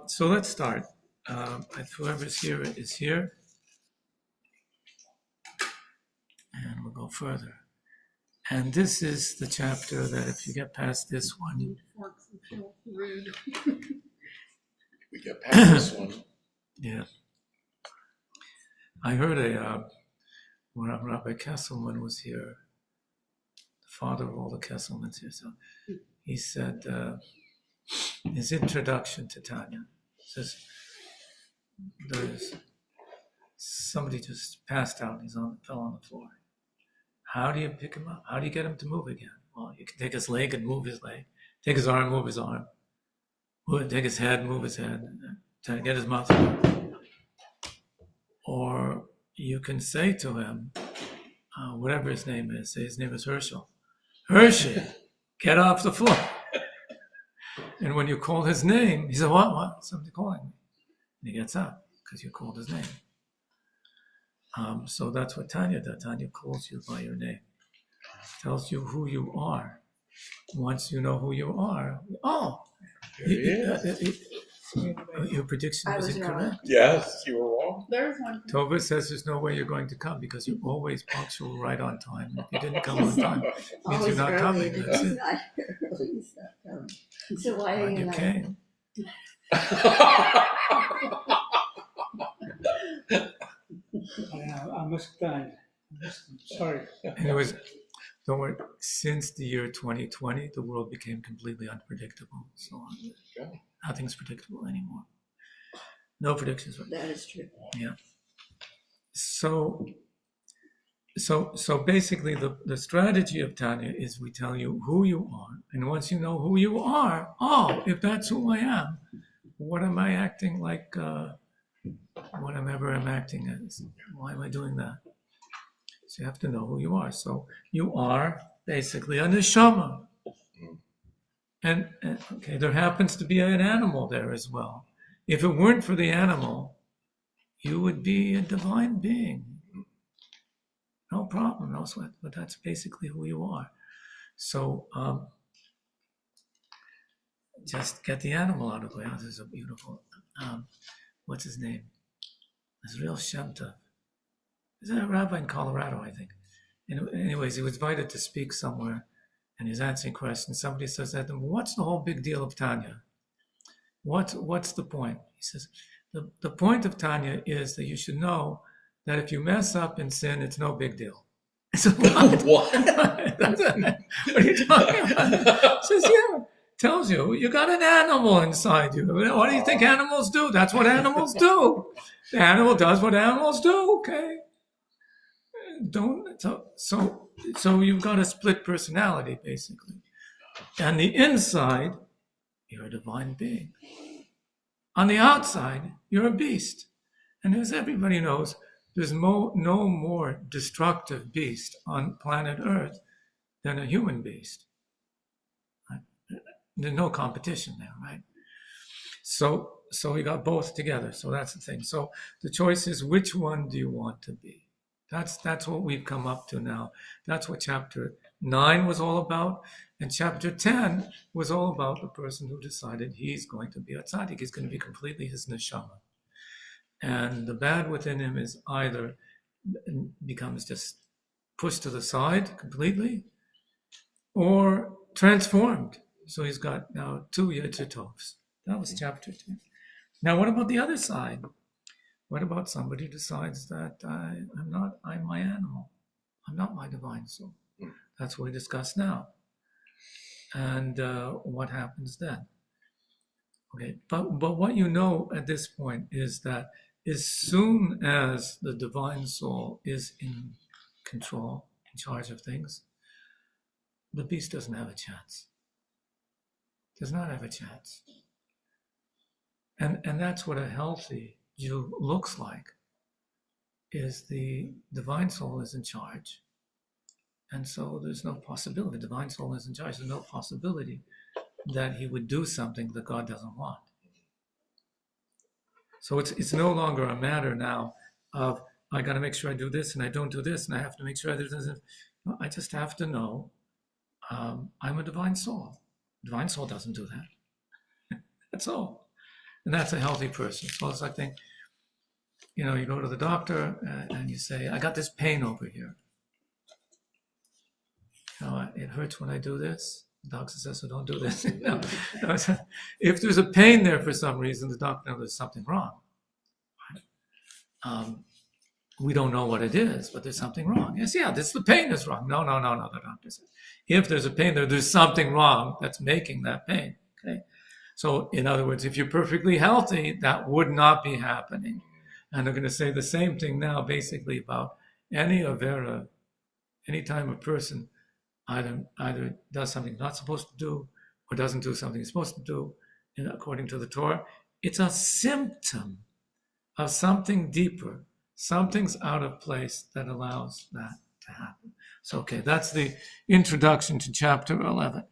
So let's start. Whoever's here is here. And we'll go further. And this is the chapter that if you get past this one... We get past this one. Yeah. I heard when Rabbi Kesselman was here, the father of all the Kesselmans here, so he said, his introduction to Tanya says, there's somebody just passed out, fell on the floor. How do you pick him up? How do you get him to move again? Well, you can take his leg and move his leg, take his arm, move his arm, take his head, move his head, try to get his mouth open. Or you can say to him, whatever his name is, say his name is Herschel. Hershey, get off the floor. And when you call his name, he said, what? Somebody calling me. And he gets up because you called his name. So that's what Tanya does. Tanya calls you by your name. Tells you who you are. Once you know who you are, your prediction was incorrect. Yes, you were wrong. There's one. Tova says there's no way you're going to come because you're always punctual right on time. If you didn't come on time, it means you're not coming. That's it. So why are you You not? came. I must sorry. Anyways, don't worry. Since the year 2020, the world became completely unpredictable. So nothing's predictable anymore. No predictions. That is true. Yeah. So basically, the strategy of Tanya is we tell you who you are, and once you know who you are, if that's who I am, what am I acting like? Whatever I'm acting as. Why am I doing that? So you have to know who you are. So you are basically a neshama. And okay, there happens to be an animal there as well. If it weren't for the animal, you would be a divine being. No problem, no sweat. But that's basically who you are. So just get the animal out of the way. This is a beautiful, what's his name? Israel Shemta. Is that a rabbi in Colorado, I think? Anyways, he was invited to speak somewhere, and he's answering questions. Somebody says to him, what's the whole big deal of Tanya? What's the point? He says, the point of Tanya is that you should know that if you mess up and sin, it's no big deal. So what? What? What are you talking about? He says, yeah. Tells you got an animal inside you. What do you think animals do? That's what animals do. The animal does what animals do. Okay. So you've got a split personality basically, and the inside you're a divine being. On the outside you're a beast, and as everybody knows, there's no more destructive beast on planet Earth than a human beast. There's no competition there, right? So we got both together. So that's the thing. So the choice is, which one do you want to be? That's what we've come up to now. That's what chapter 9 was all about. And chapter 10 was all about the person who decided he's going to be a tzaddik. He's going to be completely his neshama. And the bad within him is either becomes just pushed to the side completely or transformed. So he's got now 2 Yetzer Tovs. That was chapter 2. Now, what about the other side? What about somebody who decides that I'm my animal. I'm not my divine soul. That's what we discuss now. And what happens then? Okay, but what you know at this point is that as soon as the divine soul is in control, in charge of things, the beast doesn't have a chance. Does not have a chance. And that's what a healthy Jew looks like, is the divine soul is in charge. And so there's no possibility, the divine soul is in charge, there's no possibility that he would do something that God doesn't want. So it's no longer a matter now of, I got to make sure I do this and I don't do this and I have to make sure I do this. No, I just have to know I'm a divine soul. Divine soul doesn't do that. That's all. And that's a healthy person. So it's like, you go to the doctor and you say, I got this pain over here. It hurts when I do this. The doctor says, so don't do this. No. If there's a pain there for some reason, the doctor knows there's something wrong. We don't know what it is, but there's something wrong. Yes, the pain is wrong. No, the doctor says. If there's a pain there, there's something wrong that's making that pain. Okay. So in other words, if you're perfectly healthy, that would not be happening. And they're going to say the same thing now, basically, about any avera, anytime a person either does something not supposed to do or doesn't do something he's supposed to do, according to the Torah, it's a symptom of something deeper. Something's out of place that allows that to happen. So, okay, that's the introduction to chapter 11.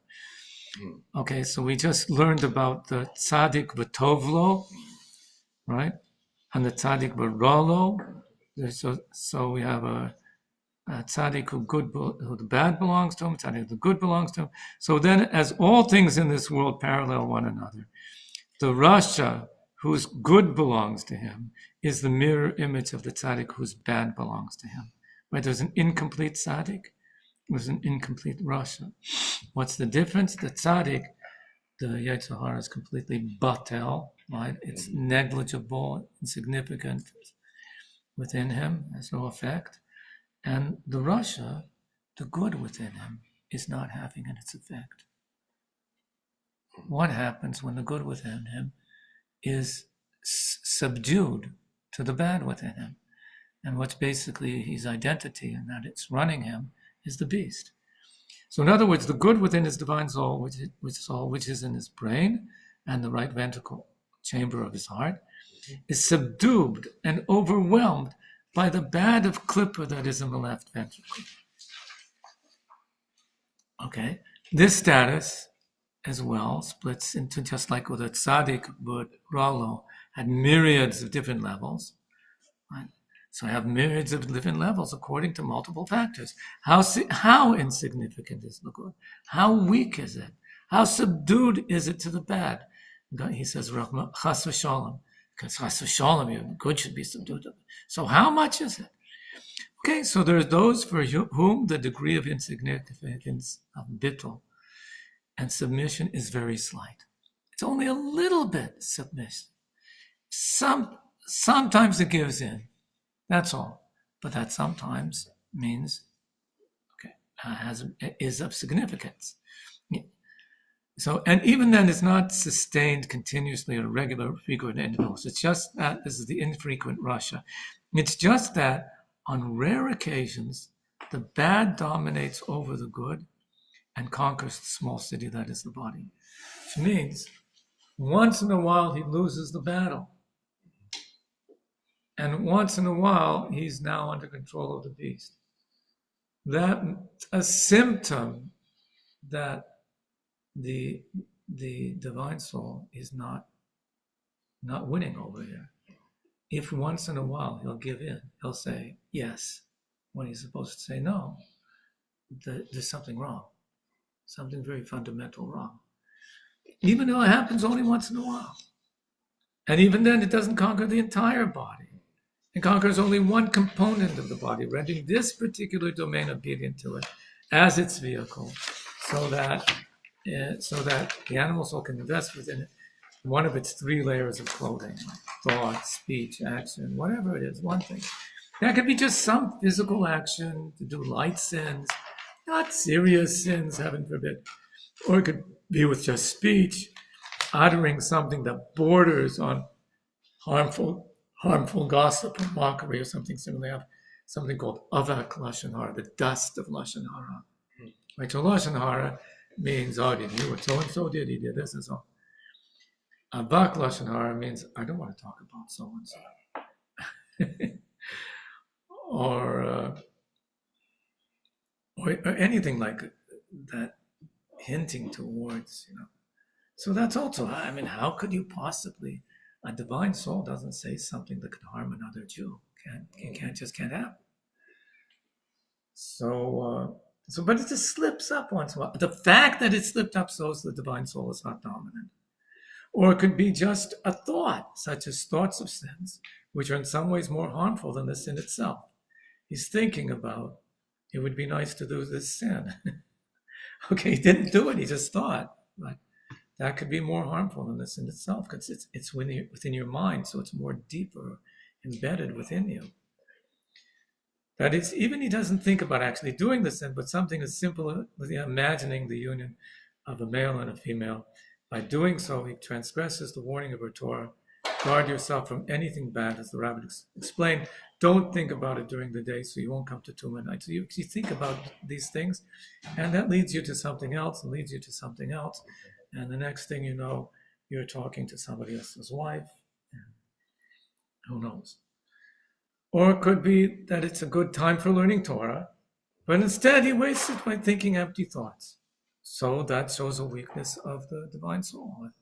Okay, so we just learned about the tzaddik v'tovlo, right? And the tzaddik v'rolo. So we have a tzaddik who the bad belongs to him, tzaddik who the good belongs to him. So then, as all things in this world parallel one another, the rasha, whose good belongs to him, is the mirror image of the tzaddik whose bad belongs to him. Right? There's an incomplete tzaddik, there's an incomplete rasha. What's the difference? The tzaddik, the Yetzer Hara is completely batel, right? It's negligible, insignificant within him, has no effect. And the rasha, the good within him, is not having its effect. What happens when the good within him is subdued to the bad within him? And what's basically his identity, and that it's running him, is the beast. So in other words, the good within his divine soul, which is in his brain and the right ventricle chamber of his heart, is subdued and overwhelmed by the bad of klippa that is in the left ventricle. Okay, this status as well splits into, just like with a tzaddik, but Ralo had myriads of different levels. Right? So I have myriads of different levels according to multiple factors. How insignificant is the good? How weak is it? How subdued is it to the bad? He says, chas v'shalom, because chas v'shalom, good should be subdued. So how much is it? Okay, so there's those for whom the degree of insignificance of bittul and submission is very slight. It's only a little bit submission. Sometimes it gives in. That's all. But that sometimes means, is of significance. So, and even then, it's not sustained continuously at a regular, frequent intervals. It's just that this is the infrequent rasha. It's just that on rare occasions, the bad dominates over the good and conquers the small city that is the body. Which means once in a while he loses the battle. And once in a while he's now under control of the beast. That's a symptom that the divine soul is not winning over here. If once in a while he'll give in, he'll say yes when he's supposed to say no, there's something wrong, something very fundamental wrong. Even though it happens only once in a while. And even then it doesn't conquer the entire body. It conquers only one component of the body, rendering this particular domain obedient to it as its vehicle, so that the animal soul can invest within it one of its three layers of clothing, like thought, speech, action, whatever it is, one thing. That could be just some physical action to do light sins, not serious sins, heaven forbid. Or it could be with just speech, uttering something that borders on harmful gossip or mockery or something similar. They have something called avak lashon hara, the dust of lashon hara. Right? So lashon hara means, oh, did you hear what so-and-so did? He did this and so. Avak lashon hara means, I don't want to talk about so-and-so. or anything like that, hinting towards, So that's also, how could you possibly, a divine soul doesn't say something that could harm another Jew. Can't happen. So, but it just slips up once in a while. The fact that it slipped up shows the divine soul is not dominant. Or it could be just a thought, such as thoughts of sins, which are in some ways more harmful than the sin itself. He's thinking about, it would be nice to do this sin. Okay, he didn't do it, he just thought. Right? That could be more harmful than the sin itself, because it's within your mind, so it's more deeper embedded within you. That it's, even he doesn't think about actually doing the sin, but something as simple as imagining the union of a male and a female. By doing so, he transgresses the warning of her Torah. Guard yourself from anything bad, as the Rabbi explained. Don't think about it during the day, so you won't come to Tumah night. So you think about these things, and that leads you to something else, and leads you to something else. And the next thing you know, you're talking to somebody else's wife. Who knows? Or it could be that it's a good time for learning Torah, but instead he wastes it by thinking empty thoughts. So that shows a weakness of the divine soul. If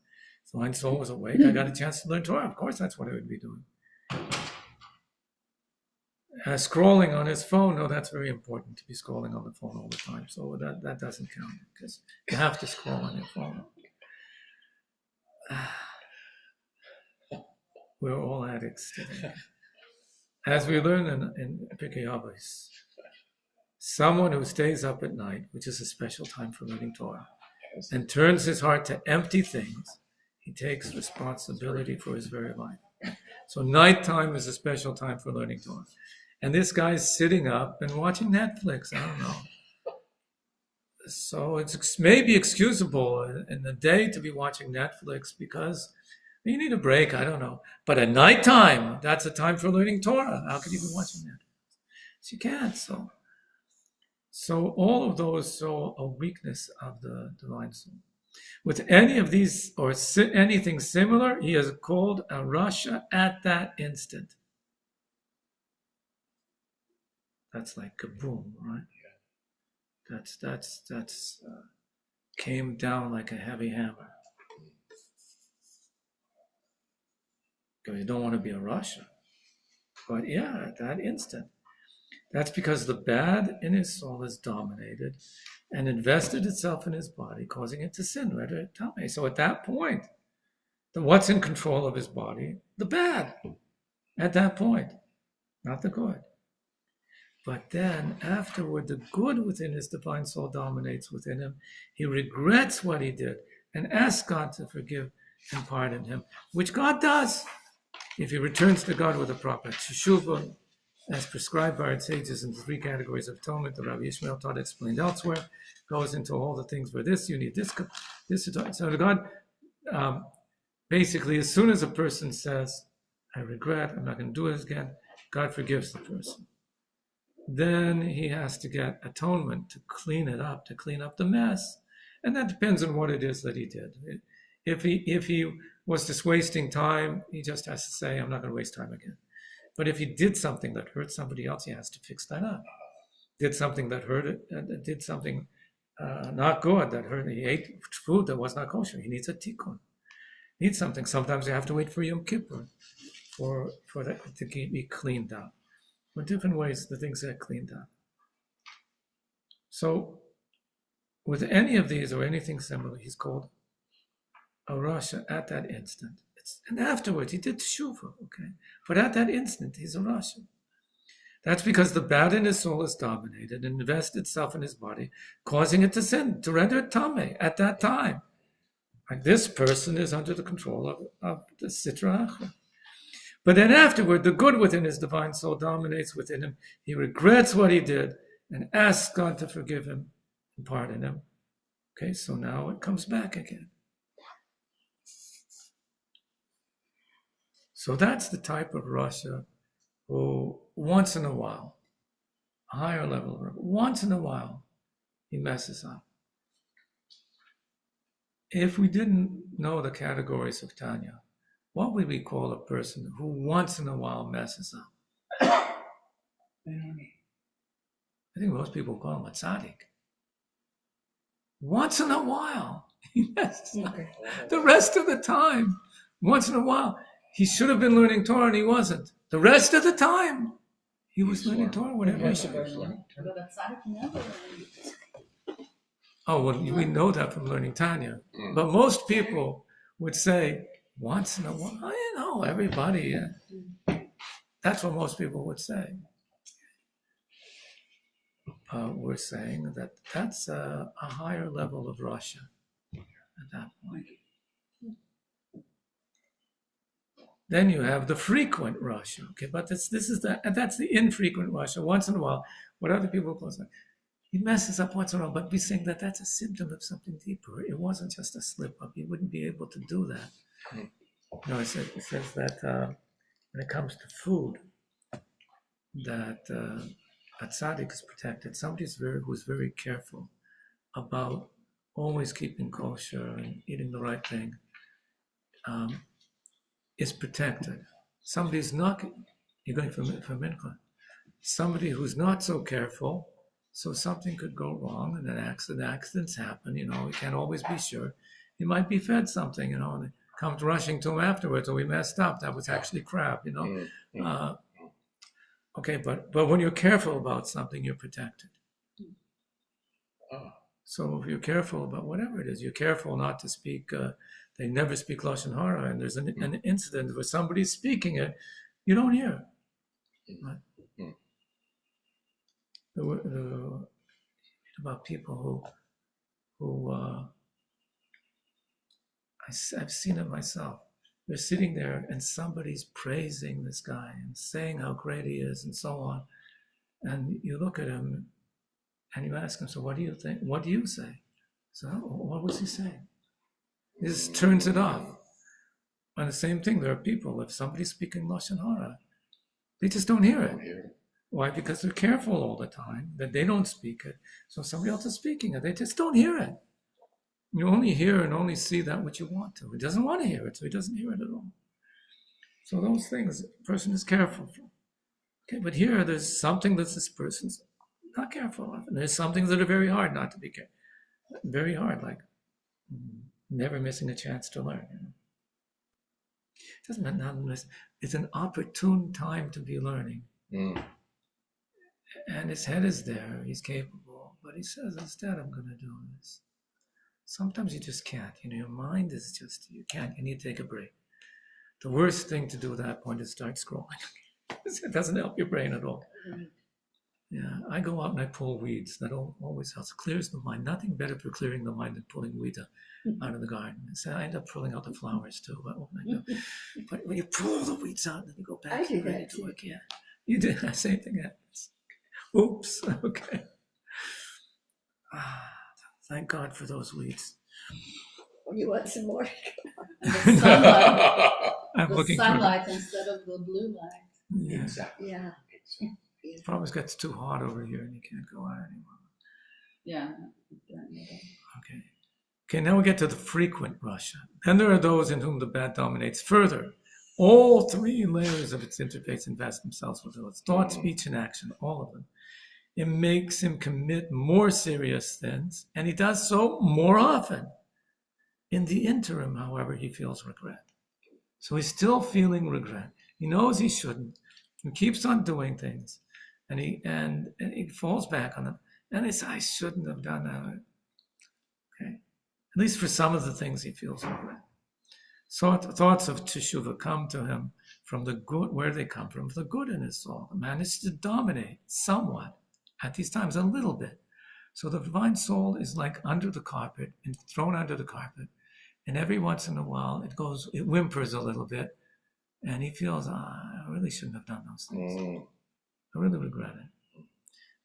the divine soul was awake, I got a chance to learn Torah. Of course, that's what I would be doing. Scrolling on his phone, no, that's very important to be scrolling on the phone all the time. So that doesn't count, because you have to scroll on your phone. We're all addicts today. As we learn in Pirkei Avos, someone who stays up at night, which is a special time for learning Torah, and turns his heart to empty things, he takes responsibility for his very life. So nighttime is a special time for learning Torah. And this guy's sitting up and watching Netflix. I don't know. So it's maybe excusable in the day to be watching Netflix because you need a break. I don't know. But at nighttime, that's a time for learning Torah. How could you be watching Netflix? So you can't. So all of those show a weakness of the divine soul. With any of these or anything similar, he is called a Rasha at that instant. That's like kaboom, right? That's came down like a heavy hammer. Because you don't want to be a Rasha. But yeah, at that instant. That's because the bad in his soul is dominated and invested itself in his body, causing it to sin, right? So at that point, what's in control of his body? The bad. At that point, not the good. But then afterward, the good within his divine soul dominates within him. He regrets what he did and asks God to forgive and pardon him, which God does if he returns to God with a proper teshuvah, as prescribed by our sages in the three categories of atonement. The Rabbi Yishmael taught explained elsewhere, goes into all the things for this, you need this. So God, basically, as soon as a person says, I regret, I'm not going to do it again, God forgives the person. Then he has to get atonement to clean it up, to clean up the mess. And that depends on what it is that he did. If he was just wasting time, he just has to say, I'm not going to waste time again. But if he did something that hurt somebody else, he has to fix that up. Did something that hurt it, did something not good that hurt, he ate food that was not kosher. He needs a tikkun. He needs something. Sometimes you have to wait for Yom Kippur for that to be cleaned up. In different ways, the things get cleaned up. So, with any of these or anything similar, he's called a Rasha at that instant. And afterwards, he did teshuvah, okay? But at that instant, he's a Rasha. That's because the bad in his soul is dominated and invested itself in his body, causing it to sin, to render it tameh at that time. Like this person is under the control of the Sitra Achra. But then afterward, the good within his divine soul dominates within him. He regrets what he did and asks God to forgive him and pardon him. Okay, so now it comes back again. So that's the type of Rasha who once in a while, a higher level, once in a while, he messes up. If we didn't know the categories of Tanya, what would we call a person who once in a while messes up? I think most people call him a tzaddik. Once in a while, he messes up. The rest of the time, once in a while, he should have been learning Torah and he wasn't. The rest of the time, he was learning Torah, whatever he should be learning. Oh, well, we know that from learning Tanya. But most people, would say once in a while, everybody, that's what most people would say. We're saying that that's a higher level of Russia at that point. Then you have the frequent Russia, okay, but that's the infrequent Russia. Once in a while, what other people call it, he messes up once in a while, but we're saying that that's a symptom of something deeper. It wasn't just a slip up. He wouldn't be able to do that. It says that when it comes to food, that a tzaddik is protected. Somebody who's very careful about always keeping kosher and eating the right thing is protected. Somebody's not, you're going for mincha. Somebody who's not so careful, so something could go wrong, and accidents happen, we can't always be sure. He might be fed something, and it comes rushing to him afterwards, we messed up, that was actually crap, Okay, but when you're careful about something, you're protected. So if you're careful about whatever it is, you're careful not to speak, they never speak Lashon Hara, and there's an incident where somebody's speaking it, you don't hear it. Right? About people who I've seen it myself. They're sitting there and somebody's praising this guy and saying how great he is and so on. And you look at him and you ask him, so what do you think? What do you say? So what was he saying? He just turns it off. And the same thing, there are people, if somebody's speaking Lashon Hara, they just don't hear it. Why? Because they're careful all the time that they don't speak it. So somebody else is speaking it. They just don't hear it. You only hear and only see that which you want to. He doesn't want to hear it, so he doesn't hear it at all. So those things, a person is careful for. Okay, but here there's something that this person's not careful of. And there's some things that are very hard not to be careful. Very hard, like never missing a chance to learn. It doesn't mean not miss. It's an opportune time to be learning. And his head is there, he's capable, but he says, instead, I'm going to do this. Sometimes you just can't. Your mind is just, you can't. You need to take a break. The worst thing to do at that point is start scrolling. It doesn't help your brain at all. Yeah, I go out and I pull weeds. That always helps. It clears the mind. Nothing better for clearing the mind than pulling weeds out of the garden. So I end up pulling out the flowers too. But when you pull the weeds out, then you go back and ready to work. Yeah, you do that same thing happens. Oops. Okay. Thank God for those weeds. You want some more? The sunlight, I'm the looking sunlight instead of the blue light. Yeah. Exactly. Yeah. It probably gets too hot over here and you can't go out anymore. Yeah. Okay, now we get to the frequent Russia. Then there are those in whom the bad dominates further. All three layers of its interface invest themselves with its thought, speech, and action, all of them. It makes him commit more serious sins, and he does so more often. In the interim, however, he feels regret. So he's still feeling regret. He knows he shouldn't, and keeps on doing things, and he falls back on them. And he says, I shouldn't have done that. Okay, at least for some of the things he feels regret. So thoughts of teshuvah come to him from the good. Where they come from? The good in his soul. The man is to dominate somewhat at these times, a little bit. So the divine soul is like under the carpet and thrown under the carpet. And every once in a while, it whimpers a little bit. And he feels, I really shouldn't have done those things. I really regret it.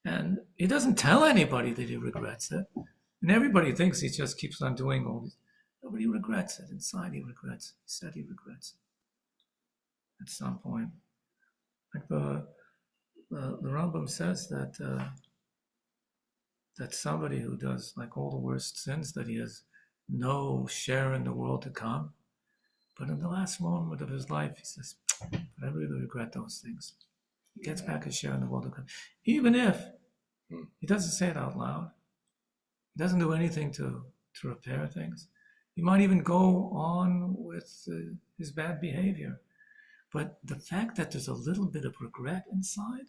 And he doesn't tell anybody that he regrets it. And everybody thinks he just keeps on doing all this. Nobody regrets it. Inside he regrets it. He said he regrets it. At some point. Like the Rambam says that somebody who does like all the worst sins, that he has no share in the world to come. But in the last moment of his life, he says, but I really regret those things. He gets back his share in the world to come. Even if he doesn't say it out loud, he doesn't do anything to repair things. He might even go on with his bad behavior. But the fact that there's a little bit of regret inside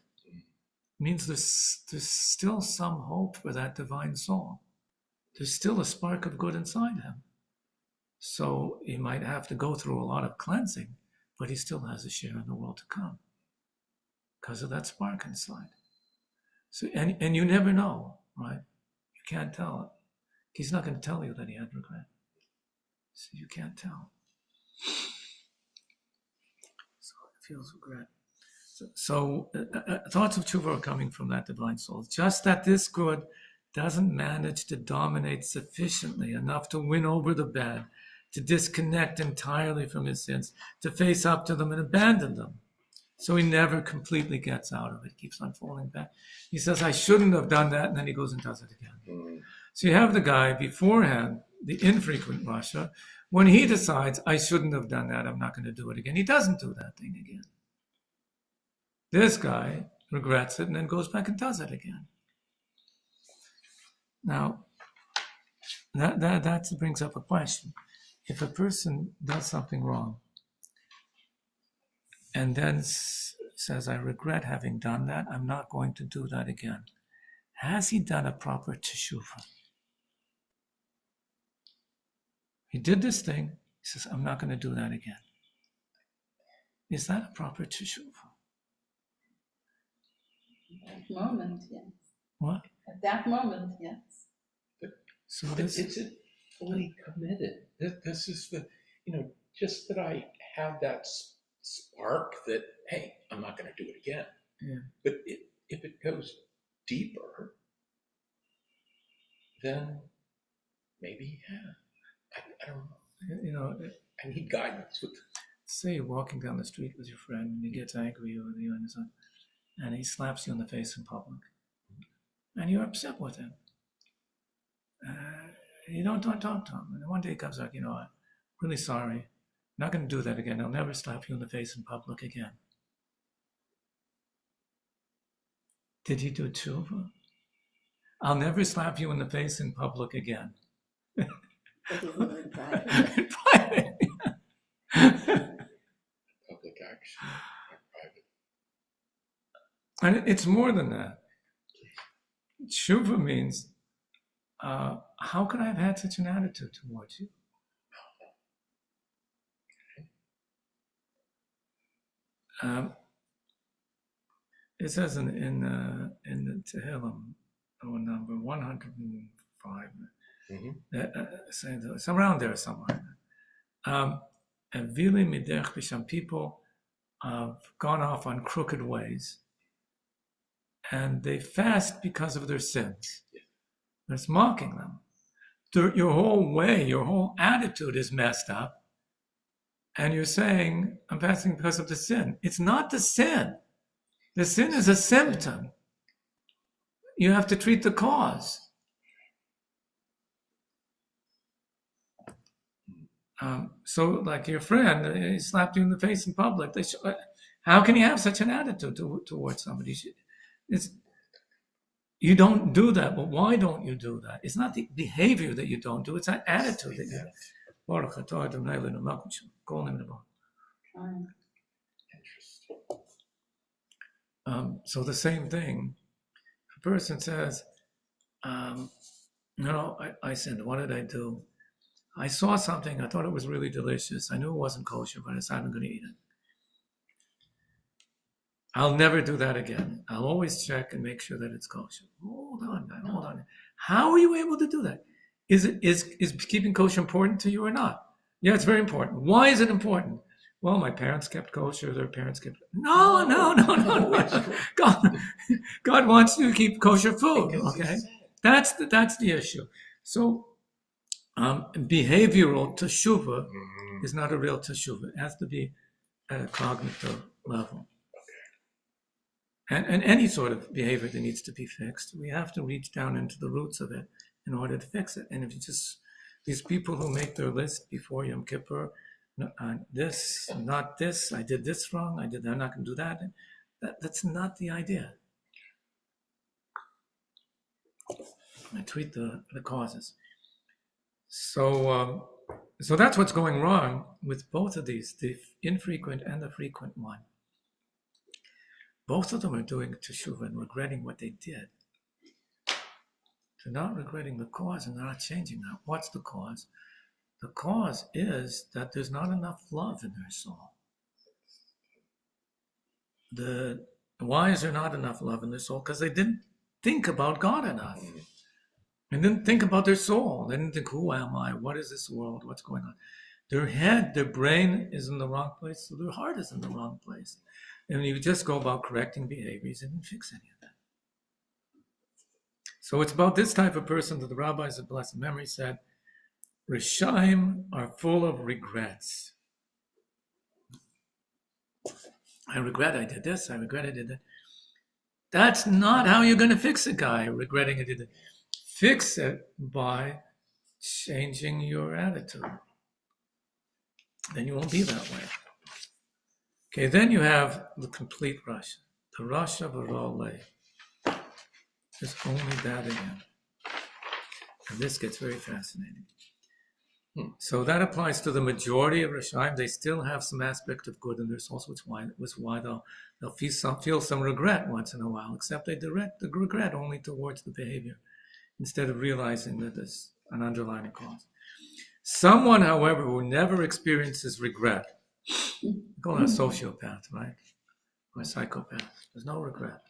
means there's still some hope for that divine soul. There's still a spark of good inside him. So he might have to go through a lot of cleansing, but he still has a share in the world to come because of that spark inside. So, and you never know, right? You can't tell. He's not going to tell you that he had regret. So you can't tell. So it feels regret. So thoughts of tshuva are coming from that divine soul. Just that this good doesn't manage to dominate sufficiently enough to win over the bad, to disconnect entirely from his sins, to face up to them and abandon them. So he never completely gets out of it, keeps on falling back. He says, I shouldn't have done that, and then he goes and does it again. So you have the guy beforehand, the infrequent Rasha, when he decides, I shouldn't have done that, I'm not going to do it again. He doesn't do that thing again. This guy regrets it and then goes back and does it again. Now, that brings up a question. If a person does something wrong and then says, I regret having done that, I'm not going to do that again, has he done a proper teshuvah? He did this thing, he says, I'm not going to do that again. Is that a proper teshuvah? At that moment, yes. What? At that moment, yes. So Is it fully committed? This is the, just that I have that spark that, hey, I'm not going to do it again. Yeah. But if it goes deeper, then maybe, I don't know. I need guidance with. Say you're walking down the street with your friend and he gets angry with you and he slaps you in the face in public. And you're upset with him. You don't talk to him. And one day he comes out, I'm really sorry. I'm not going to do that again. I'll never slap you in the face in public again. Did he do tshuva? I'll never slap you in the face in public again. But he will in private. In private. Public action, private. And it's more than that. Tshuva means, how could I have had such an attitude towards you? It says in the Tehillim, number 105, it's around there somewhere. Some people have gone off on crooked ways, and they fast because of their sins. It's mocking them. Your whole way, your whole attitude is messed up, and you're saying, I'm fasting because of the sin. It's not the sin. The sin is a symptom. You have to treat the cause. So like your friend, he slapped you in the face in public. How can you have such an attitude towards somebody? You don't do that, but why don't you do that? It's not the behavior that you don't do, it's that attitude that you have. So the same thing, if a person says, I sinned, what did I do? I saw something, I thought it was really delicious. I knew it wasn't kosher, but I decided I'm going to eat it. I'll never do that again. I'll always check and make sure that it's kosher. Hold on. How are you able to do that? Is keeping kosher important to you or not? Yeah, it's very important. Why is it important? Well, my parents kept kosher, their parents kept... No. God wants you to keep kosher food, okay? That's the issue. So behavioral teshuvah is not a real teshuvah. It has to be at a cognitive level. And any sort of behavior that needs to be fixed, we have to reach down into the roots of it in order to fix it. And if you just, these people who make their list before Yom Kippur, this, not this, I did this wrong, I'm not going to do that. That's not the idea. I treat the causes. So that's what's going wrong with both of these, the infrequent and the frequent one. Both of them are doing teshuvah and regretting what they did. They're not regretting the cause and they're not changing that. What's the cause? The cause is that there's not enough love in their soul. Why is there not enough love in their soul? Because they didn't think about God enough. And didn't think about their soul. They didn't think, who am I? What is this world? What's going on? Their head, their brain is in the wrong place, so their heart is in the wrong place. And you just go about correcting behaviors and fix any of that. So it's about this type of person that the rabbis of blessed memory said, Rishaim are full of regrets. I regret I did this, I regret I did that. That's not how you're going to fix a guy regretting I did it. Fix it by changing your attitude. Then you won't be that way. Okay, then you have the complete Rasha. The Rasha Varole. There's only bad in him. And this gets very fascinating. So that applies to the majority of Rishaim. They still have some aspect of good in their souls, which was why they'll feel some regret once in a while, except they direct the regret only towards the behavior, instead of realizing that there's an underlying cause. Someone, however, who never experiences regret, we call it a sociopath, right? Or a psychopath. There's no regret.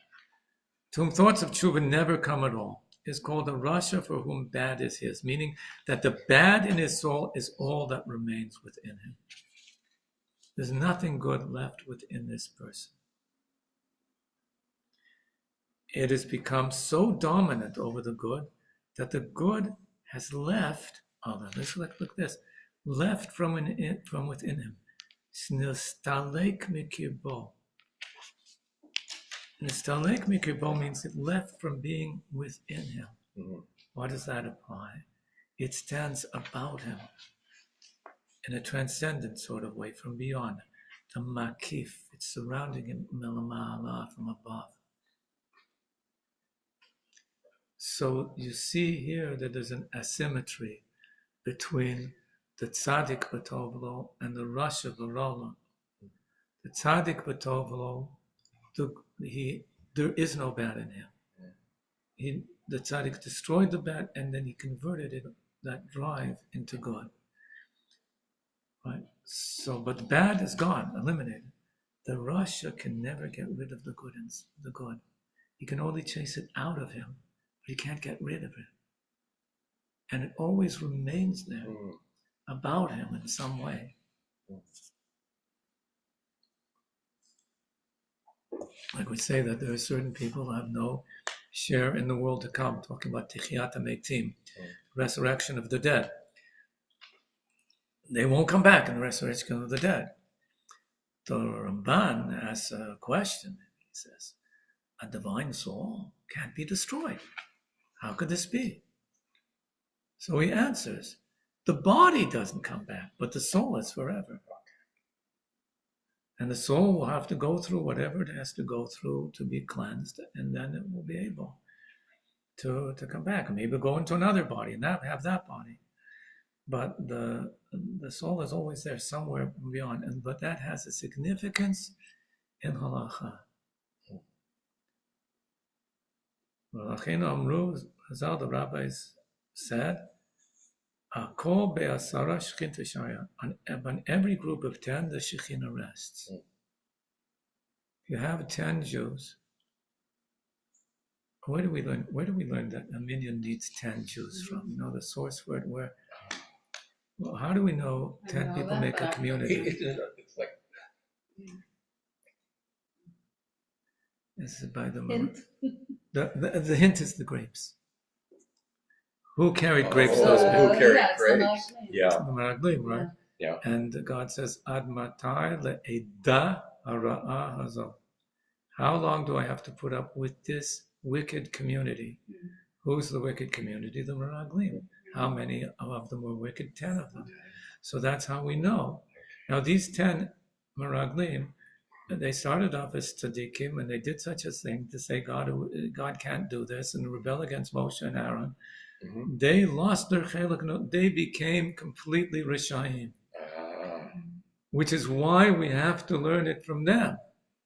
To whom thoughts of tshuva never come at all, is called a rasha for whom bad is his, meaning that the bad in his soul is all that remains within him. There's nothing good left within this person. It has become so dominant over the good that the good has left, look this, left from within him. Nistalek mikirbo. Nistalek mikirbo means it left from being within him. Mm-hmm. What does that apply? It stands about him in a transcendent sort of way, from beyond. The makif, it's surrounding him from above. So you see here that there's an asymmetry between the tzaddik b'tovlo and the rasha v'rola. The tzaddik b'tovlo, there is no bad in him. The tzaddik destroyed the bad and then he converted that drive into good. Right? So, but the bad is gone, eliminated. The rasha can never get rid of the good. He can only chase it out of him. But he can't get rid of it. And it always remains there, about him in some way. Like we say that there are certain people who have no share in the world to come, talking about Tichiyat HaMeitim, resurrection of the dead. They won't come back in the resurrection of the dead. The Ramban asks a question. He says, a divine soul can't be destroyed. How could this be? So he answers, the body doesn't come back, but the soul is forever. And the soul will have to go through whatever it has to go through to be cleansed, and then it will be able to come back. And maybe go into another body and have that body. But the soul is always there somewhere beyond. But that has a significance in halacha. The rabbis said, on every group of 10, the Shekhinah rests. If you have 10 Jews, where do we learn that a minyan needs 10 Jews from? You know the source for it? Well, how do we know 10 people make a community? It's like This is by the Hint. The hint is the grapes. Who carried grapes those days? Who carried yes, grapes? Yeah. The Meraglim, right? Yeah. And God says, Ad matai le'eda hara'a hazo. How long do I have to put up with this wicked community? Who's the wicked community? The Meraglim. How many of them were wicked? 10 of them. So that's how we know. Now these 10 Meraglim, they started off as tzaddikim, and they did such a thing to say God can't do this and rebel against Moshe and Aaron. Mm-hmm. They lost their chelik. They became completely rishaim, which is why we have to learn it from them.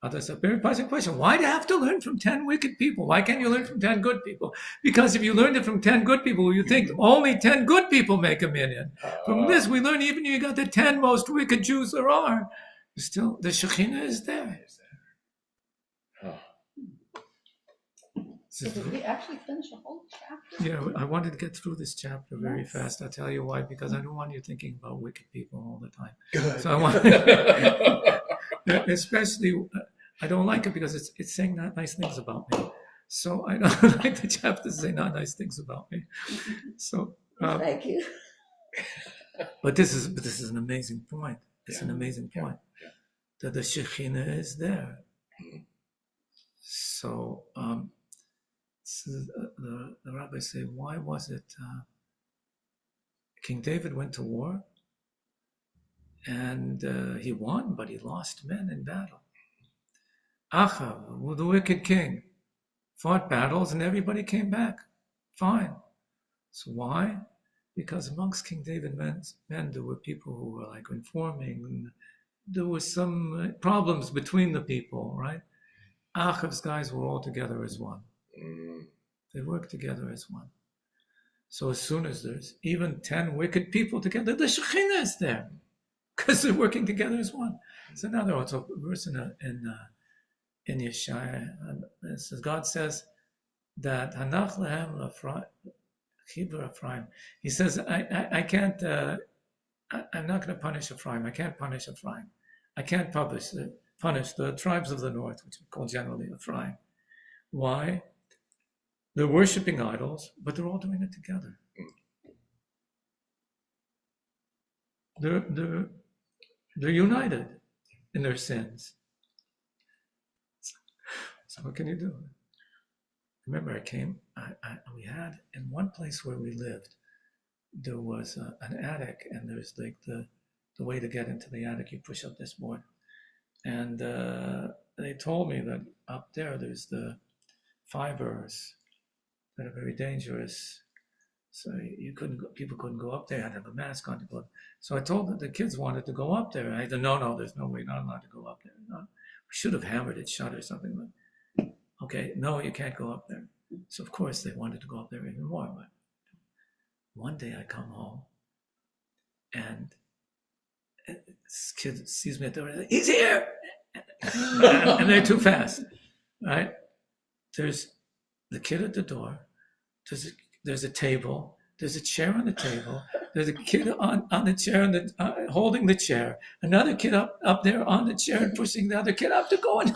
Others, a very puzzling question. Why do you have to learn from 10 wicked people? Why can't you learn from 10 good people? Because if you learned it from 10 good people, you think only 10 good people make a million. From this, we learn even you got the 10 most wicked Jews there are. Still, the Shekhinah is there. So did we actually finish a whole chapter? Yeah, I wanted to get through this chapter very fast. I'll tell you why, because I don't want you thinking about wicked people all the time. Good. So I want, especially, I don't like it because it's saying not nice things about me. So I don't like the chapter to say not nice things about me. So, Thank you. but this is an amazing point. It's an amazing point that the Shekhinah is there. So, so the rabbis say, why was it King David went to war and he won, but he lost men in battle. Achav, the wicked king, fought battles and everybody came back fine. So why? Because amongst King David's men, there were people who were like informing, and there was some problems between the people, right? Achav's guys were all together as one. They work together as one. So as soon as there's even 10 wicked people together, the Shekhinah is there because they're working together as one. So now there was a verse in Yeshaya, it says, God says that Hanach lehem Ephraim. He says, I can't. I'm not going to punish Ephraim. I can't punish Ephraim. I can't punish the tribes of the north, which we call generally Ephraim. Why? They're worshiping idols, but they're all doing it together. They're united in their sins. So what can you do? Remember, we had in one place where we lived, there was an attic, and there's like the way to get into the attic, you push up this board. And they told me that up there, there's the fibers that are very dangerous. So people couldn't go up there. I had to have a mask on to go up. So I told them the kids wanted to go up there. I said, no, there's no way, not allowed to go up there. No. We should have hammered it shut or something. But, okay, no, you can't go up there. So of course they wanted to go up there even more. But one day I come home and this kid sees me at the door. He's here, and they're too fast, right? There's the kid at the door. There's a table. There's a chair on the table. There's a kid on the chair and holding the chair. Another kid up there on the chair and pushing the other kid up to go in.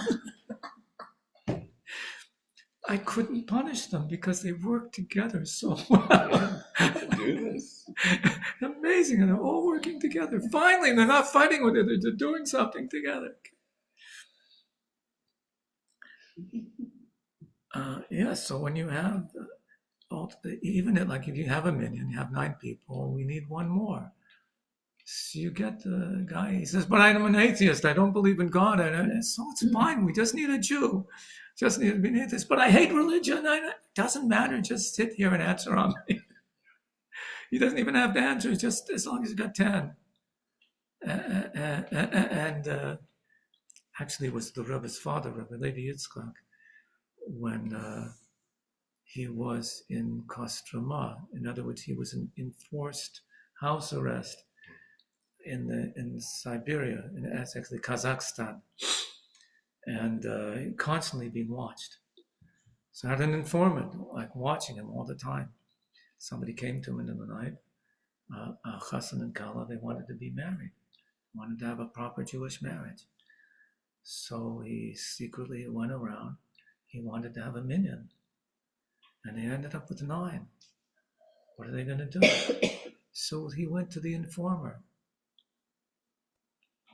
I couldn't punish them because they worked together so well. Do this. Amazing, and they're all working together. Finally, they're not fighting with it; they're doing something together. So when you have, even if you have a million, you have 9 people, we need one more. So you get the guy, he says, but I'm an atheist, I don't believe in God. So it's fine, we just need a Jew. Just need to be an atheist. But I hate religion. It doesn't matter, just sit here and answer on me. He doesn't even have to answer, just as long as you got 10. And actually it was the Rebbe's father, Rabbi Levi Yitzchak, when he was in Kostroma. In other words, he was in enforced house arrest in Siberia, that's actually Kazakhstan, and constantly being watched. So I had an informant, like watching him all the time. Somebody came to him in the night, Chassan and Kala, they wanted to be married, wanted to have a proper Jewish marriage. So he secretly went around, he wanted to have a minyan, and they ended up with 9. What are they going to do? So he went to the informer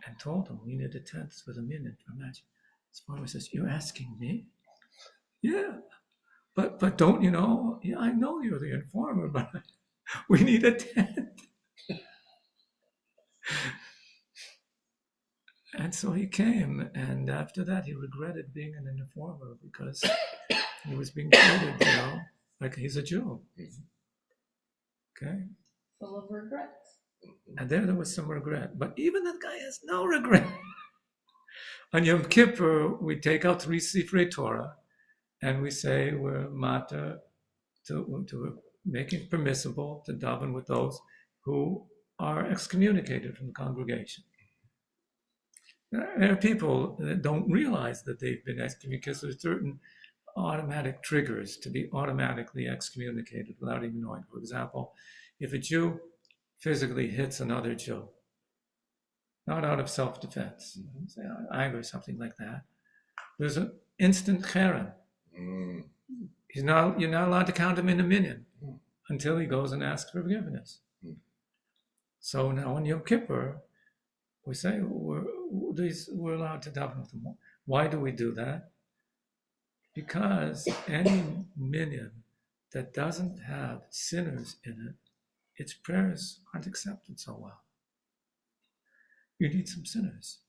and told him, we need a 10th for the minyan for marriage. His farmer says, you're asking me? Yeah. But don't you know? Yeah, I know you're the informer, but we need a 10th. And so he came, and after that he regretted being an informer because he was being treated, like he's a Jew. Okay? Full of regrets. And there was some regret. But even that guy has no regret. On Yom Kippur, we take out 3 Sifrei Torah, and we say we're matter to make it permissible to daven with those who are excommunicated from the congregation. There are people that don't realize that they've been excommunicated because there's certain automatic triggers to be automatically excommunicated without even knowing. For example, if a Jew physically hits another Jew, not out of self-defense, say anger or something like that, there's an instant cherem. You're not allowed to count him in a minyan until he goes and asks for forgiveness. So now on Yom Kippur, we say we're allowed to daven with them. Why do we do that? Because any minyan that doesn't have sinners in it, its prayers aren't accepted so well. You need some sinners.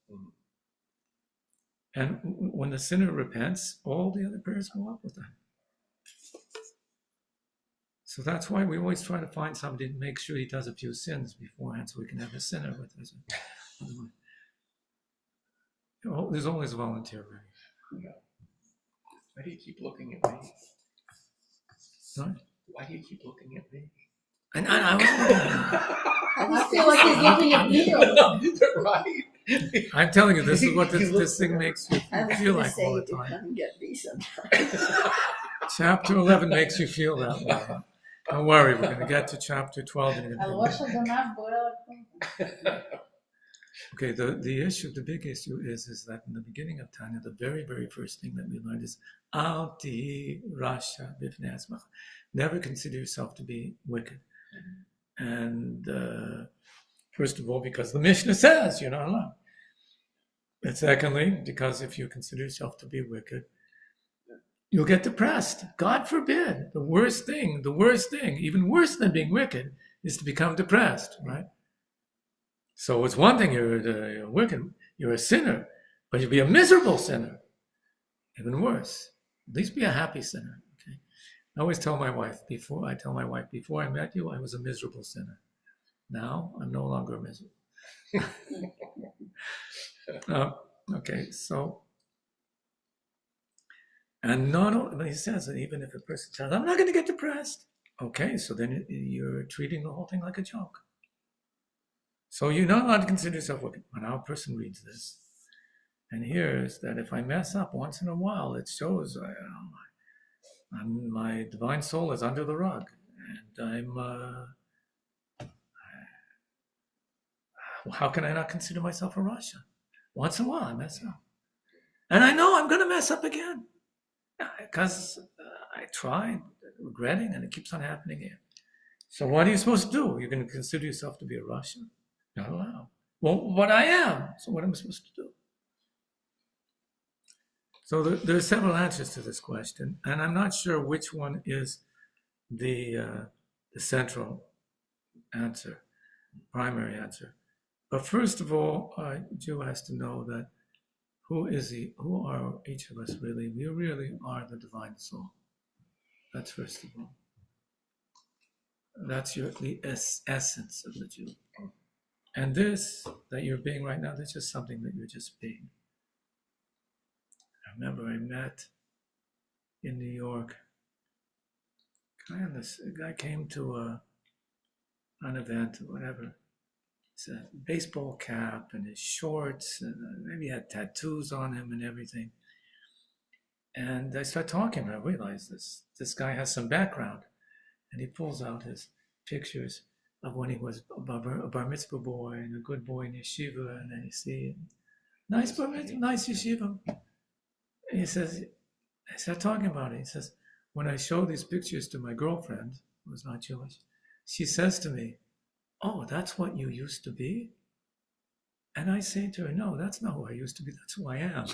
And when the sinner repents, all the other prayers go up with them. So that's why we always try to find somebody to make sure he does a few sins beforehand so we can have a sinner with us. There's always a volunteer ready. Why do you keep looking at me? Sorry? Why do you keep looking at me? And I I feel like he's looking at you. Right. I'm telling you, this is what this thing makes you I was feel going to like say, all the you come time. and get me sometime. Chapter 11 makes you feel that way. Don't worry, we're going to get to chapter 12. And okay, the issue, the big issue is that in the beginning of Tanya, the very, very first thing that we learned is Al tihi rasha b'fnei atzmach. Never consider yourself to be wicked. And first of all, because the Mishnah says you're not allowed. And secondly, because if you consider yourself to be wicked, you'll get depressed. God forbid. The worst thing, even worse than being wicked, is to become depressed, right? So it's one thing you're wicked, you're a sinner, but you'll be a miserable sinner. Even worse. At least be a happy sinner. Okay? I always tell my wife, before I met you, I was a miserable sinner. Now I'm no longer miserable. Okay, so, and not only, he says that even if a person says, I'm not going to get depressed. Okay, so then you're treating the whole thing like a joke. So you're not allowed to consider yourself wicked. When our person reads this and hears that if I mess up once in a while, it shows my divine soul is under the rug, and how can I not consider myself a Rasha? Once in a while I mess up. And I know I'm going to mess up again because I tried regretting and it keeps on happening again. So what are you supposed to do? You're going to consider yourself to be a Rasha? Not allowed. Well, but I am. So what am I supposed to do? So there are several answers to this question, and I'm not sure which one is the central answer, primary answer. But first of all, a Jew has to know that who are each of us really? We really are the divine soul. That's first of all. That's the essence of the Jew. And this that you're being right now, that's just something that you're just being. I remember I met in New York, a guy came to an event or whatever. It's a baseball cap and his shorts, and maybe he had tattoos on him and everything. And I start talking, and I realize this guy has some background. And he pulls out his pictures of when he was a bar mitzvah boy and a good boy in yeshiva, and then you see nice bar mitzvah, nice yeshiva. And he says, I start talking about it. He says, when I show these pictures to my girlfriend, who was not Jewish, she says to me, oh, that's what you used to be? And I say to her, no, that's not who I used to be. That's who I am.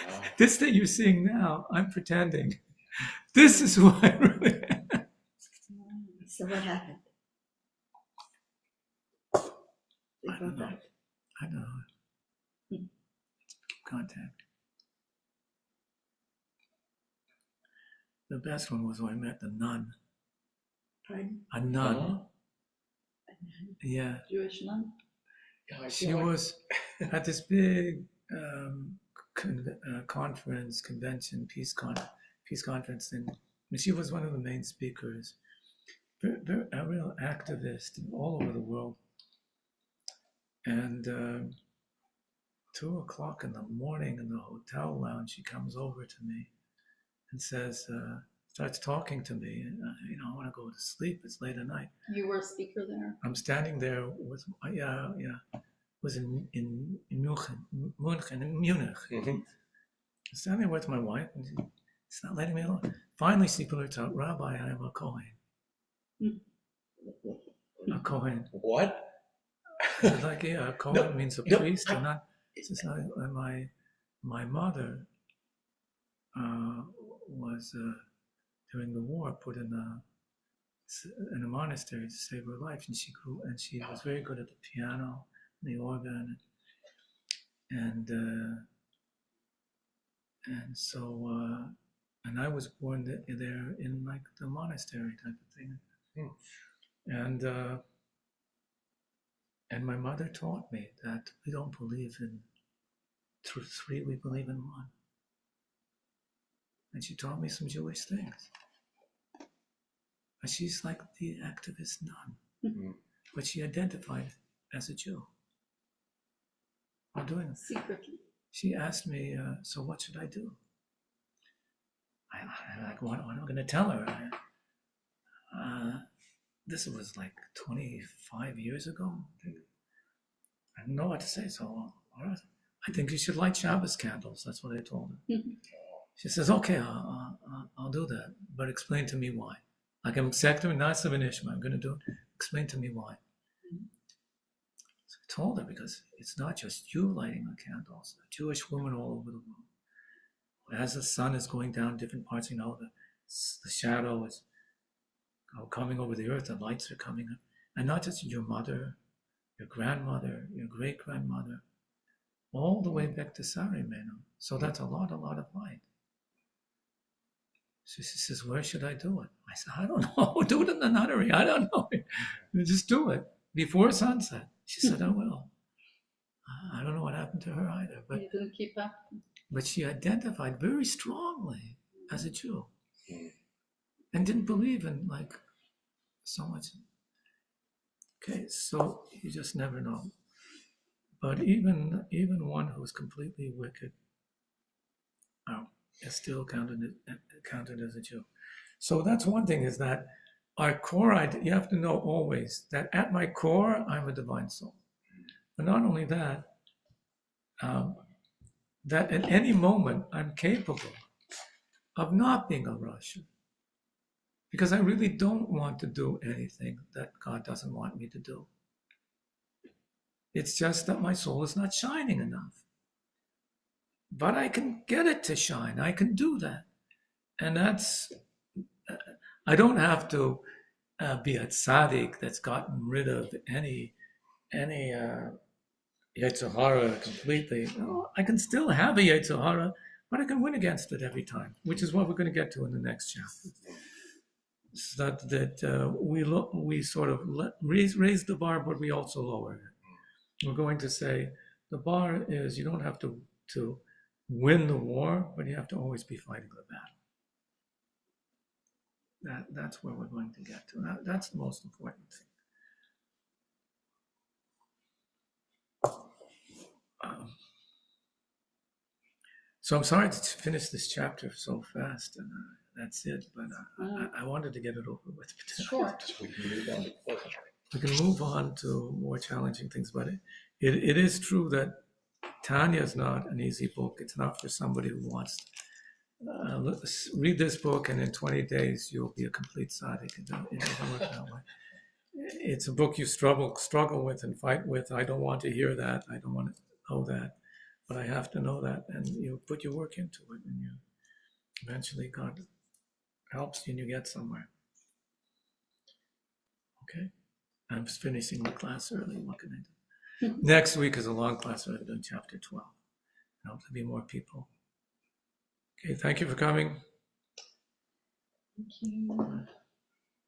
Wow. This that you're seeing now, I'm pretending. This is who I really am. So what happened? I don't know. Let's keep contact. The best one was when I met the nun. Pardon? A nun. Yeah. Jewish nun? She was had this big convention, peace conference, and she was one of the main speakers. A real activist all over the world. And 2:00 in the morning in the hotel lounge, she comes over to me and says, starts talking to me. I want to go to sleep. It's late at night. You were a speaker there. I'm standing there with, was in Munich. Mm-hmm. Standing there with my wife, and she's not letting me alone. Finally, she blurts out, "Rabbi, I am a Kohen." A Kohen. What? Like, yeah, a Kohen means a priest, and not. It's not. My mother was during the war put in a monastery to save her life, and she grew, and she was very good at the piano, the organ, and so and I was born there in like the monastery type of thing, and my mother taught me that we don't believe in three, we believe in one, and she taught me some Jewish things. But she's like the activist nun, but she identified as a Jew. I'm doing it. Secretly. She asked me, so what should I do? I'm like, what am I going to tell her? This was like 25 years ago. I didn't know what to say, so I think you should light Shabbos candles. That's what I told her. She says, okay, I'll do that, but explain to me why. Like I'm Sektor Nasav and Ishma, I'm going to do it. Explain to me why. So I told her, because it's not just you lighting the candles. Jewish women all over the world. As the sun is going down different parts, the shadow is coming over the earth, the lights are coming up. And not just your mother, your grandmother, your great-grandmother, all the way back to Sarimeno. So that's a lot of light. So she says, where should I do it? I said, I don't know. Do it in the nunnery. I don't know. Just do it before sunset. She said, I will. I don't know what happened to her either. But You didn't keep up. But she identified very strongly as a Jew and didn't believe in like so much. Okay, so you just never know. But even one who's completely wicked is still counted as a Jew. So that's one thing, is that our core, you have to know always that at my core, I'm a divine soul. But not only that, that at any moment I'm capable of not being a Russian, because I really don't want to do anything that God doesn't want me to do. It's just that my soul is not shining enough. But I can get it to shine. I can do that. And that's, I don't have to be a tzaddik that's gotten rid of any Yetzer Hara completely. No, I can still have a Yetzer Hara, but I can win against it every time, which is what we're going to get to in the next chapter. So that we sort of raise the bar, but we also lower it. We're going to say the bar is, you don't have to win the war, but you have to always be fighting the battle. That's where we're going to get to. That's the most important thing. So I'm sorry to finish this chapter so fast, and that's it. But I wanted to get it over with. Sure. We can move on to pleasant. We can move on to more challenging things, but it is true that Tanya is not an easy book. It's not for somebody who wants to read this book, and in 20 days you'll be a complete tzaddik. It doesn't work that way. It's a book you struggle with and fight with. I don't want to hear that. I don't want to know that. But I have to know that, and you put your work into it, and you eventually God helps you and you get somewhere. Okay? I'm just finishing the class early. What can I do? Next week is a long class. We're doing chapter 12. I hope there'll be more people. Okay, thank you for coming. Thank you.